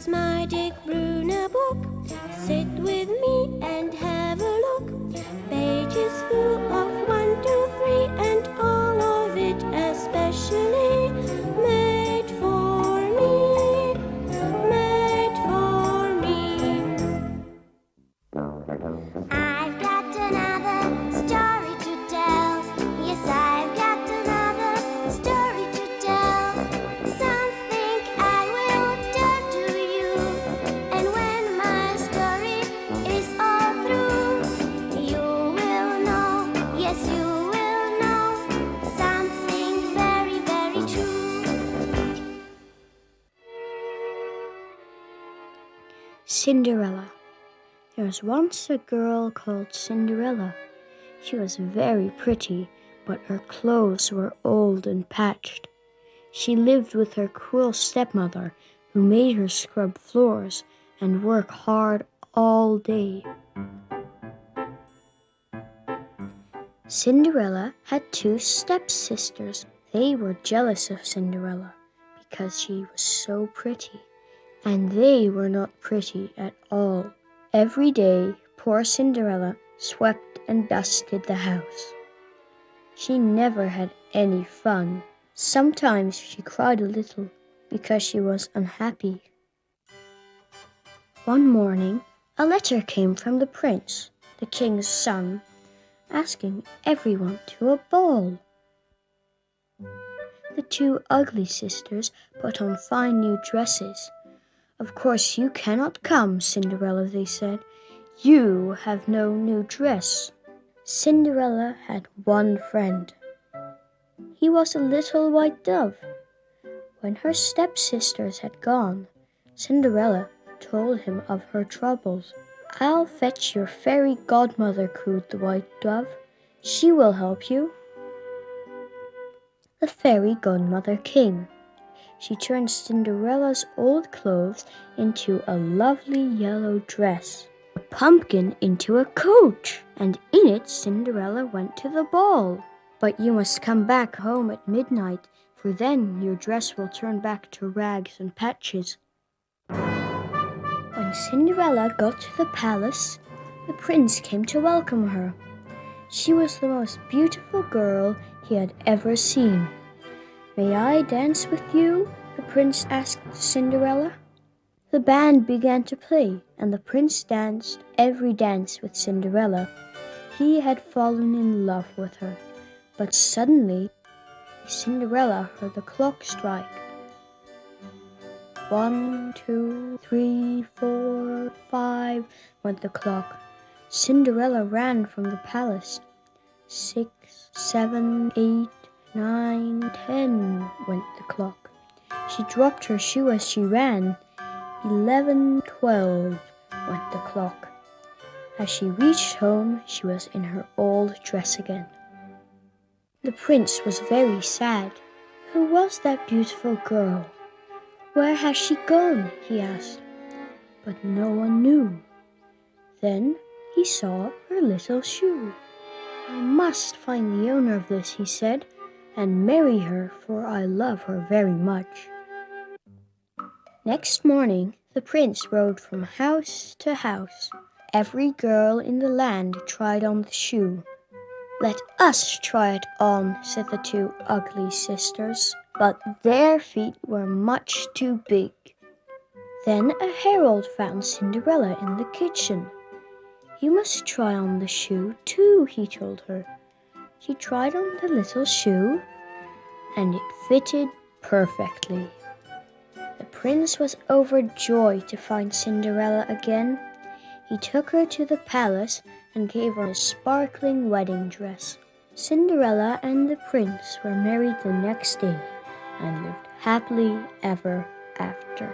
Here's my Dick Bruna book. Sit with me and have a look. Pages full of 1, 2, 3, and all of it especially made for me, made for me. I've got another story to tell. Yes, I've got another story to tell. Something I will tell to you. And when my story is all through, you will know, yes, you will know something very, very true. Cinderella. There was once a girl called Cinderella. She was very pretty, but her clothes were old and patched. She lived with her cruel stepmother, who made her scrub floors and work hard all day. Cinderella had 2 stepsisters. They were jealous of Cinderella because she was so pretty, and they were not pretty at all. Every day, poor Cinderella swept and dusted the house. She never had any fun. Sometimes she cried a little because she was unhappy. One morning, a letter came from the prince, the king's son, asking everyone to a ball. The 2 ugly sisters put on fine new dresses. "Of course you cannot come, Cinderella," they said. "You have no new dress." Cinderella had one friend. He was a little white dove. When her stepsisters had gone, Cinderella told him of her troubles. "I'll fetch your fairy godmother," cooed the white dove. "She will help you." The fairy godmother came. She turned Cinderella's old clothes into a lovely yellow dress, a pumpkin into a coach, and in it Cinderella went to the ball. "But you must come back home at midnight, for then your dress will turn back to rags and patches." When Cinderella got to the palace, the prince came to welcome her. She was the most beautiful girl he had ever seen. "May I dance with you?" the prince asked Cinderella. The band began to play, and the prince danced every dance with Cinderella. He had fallen in love with her, but suddenly Cinderella heard the clock strike. 1, 2, 3, 4, 5 went the clock. Cinderella ran from the palace. 6, 7, 8, 9, 10 went the clock. She dropped her shoe as she ran. 11, 12 went the clock. As she reached home, she was in her old dress again. The prince was very sad. Who was that beautiful girl? Where has she gone? He asked. But no one knew. Then he saw her little shoe. "I must find the owner of this," he said, "and marry her, for I love her very much." Next morning, the prince rode from house to house. Every girl in the land tried on the shoe. "Let us try it on," said the 2 ugly sisters, but their feet were much too big. Then a herald found Cinderella in the kitchen. "You must try on the shoe too," he told her. She tried on the little shoe, and it fitted perfectly. The prince was overjoyed to find Cinderella again. He took her to the palace and gave her a sparkling wedding dress. Cinderella and the prince were married the next day and lived happily ever after.